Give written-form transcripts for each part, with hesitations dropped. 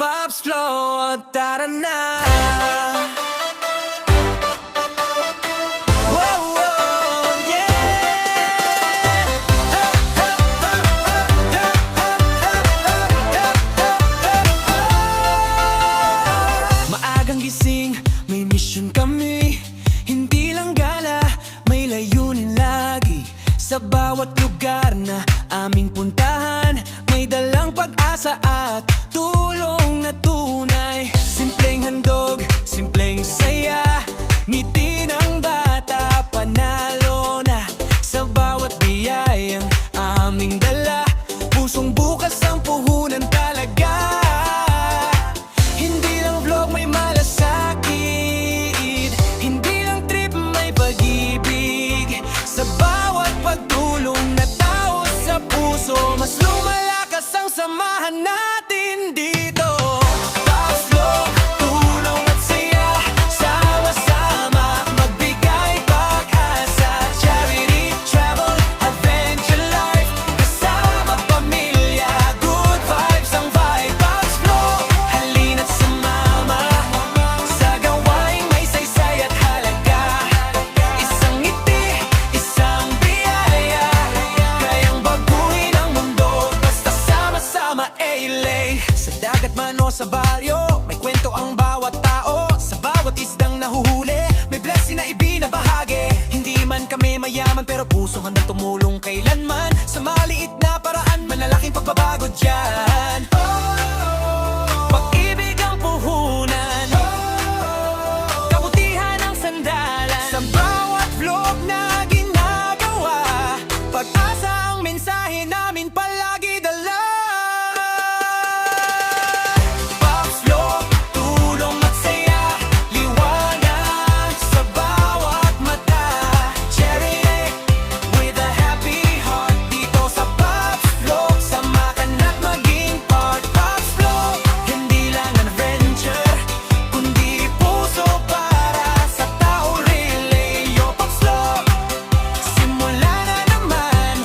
Pops Flow, tara na. Maagang gising, may mission kami. Hindi lang gala, may layunin lagi. Sa bawat lugar na aming puntahan, may dalang pag-asa at tulong na tunay. Simpleng handog, simpleng saya, ngiti ng bata, panalo na. Sa bawat biyayang aming dala, pusong bukas ang puhunan talaga. Hindi lang vlog, may malasakit. Hindi lang trip, may pag-ibig. Sa bawat pagtulong na tao sa puso, mas lumalakas ang samahan natin dito. Pops Flow, tulong at saya, sama-sama magbigay pag-asa. Charity, travel, adventure life, kasama pamilya, good vibes ang vibe. Pops Flow, halina't sumama sa gawaing may saysay at halaga. Isang ngiti, isang biyaya, kayang baguhin ang mundo basta sama-sama ay-lay. Sa dagat man o sa baryo, may kwento ang bawat tao. Sa bawat isdang nahuhuli, may blessing na ibinabahagi. Hindi man kami mayaman pero puso handang tumulong kailanman. Sa maliit na paraan, malalaking pagbabago dyan. Pag-ibig ang puhunan, kabutihan ang sandalan. Sa bawat vlog na ginagawa, pag-asa ang mensahe namin palagi dala. Pops Flow, tulong at saya, liwanag sa bawat mata. Charity with a happy heart, dito sa Pops Flow, sama ka na't maging part. Pops Flow, hindi lang an adventure, kundi puso para sa tao relay. Yo Pops Flow, simula na naman,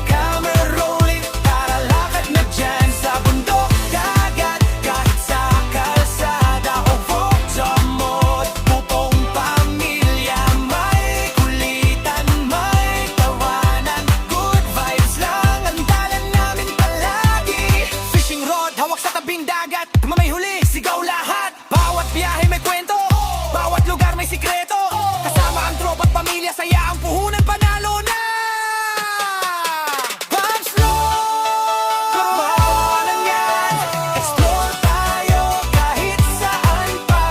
camera rolling, tara lakad na dyan sa bundok, dagat, kahit sa kalsada o sa mo't pupong pamilya. May kulitan, may tawanan, good vibes lang ang dala namin palagi. Fishing rod, hawak sa tabing dagat, mamay huli, sigaw lahat. Bawat biyahe may kwento, bawat lugar may sikreto. Kasama ang tropa at pamilya, saya ang puhunan, panalo na. Pops Flow, kabawalan yan. Explore tayo kahit saan pa.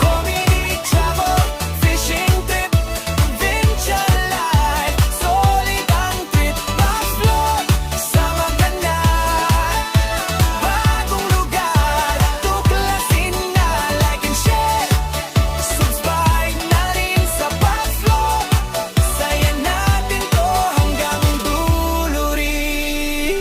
Comedy, travel, fishing trip, adventure life, solid ang trip. Pops Flow, sama ka na. Bagong lugar, tuklasin na. Like and share, subscribe na rin sa Pops Flow. Saya natin to hanggang dulo rin.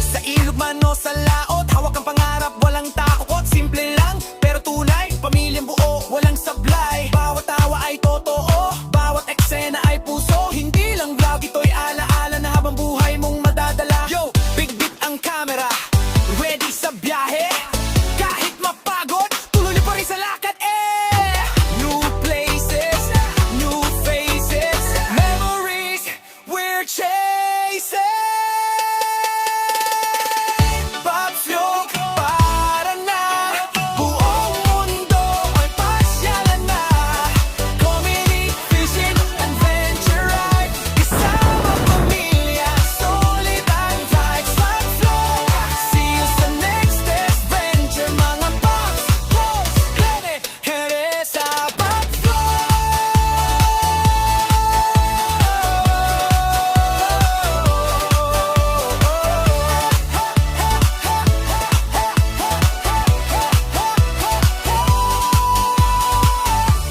Sa ilog man o sa laot, hawak ang pangarap, walang takot. Simple lang, pero tunay, pamilyang buo, walang sablay. Bawat tawa ay totoo, bawat eksena ay puso. Hindi lang vlog, ito'y alaala na habang buhay mong madadala. Yo, big beat ang camera, ready sa biyahe. Kahit mapagod, tuloy pa rin sa lakad, New places, new faces, memories we're chasing. Pops Flow, para na, buong mundo ay pasyalan na. Comedy, fishing, adventure ride, kasama pamilya, solid ang vibes. Pops Flow, see you sa next adventure. Mga Pops, Glenn, here sa Pops Flow.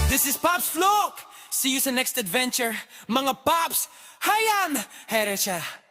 This is Pops Flow. See you sa next adventure. Mga Pops, hayam, here siya.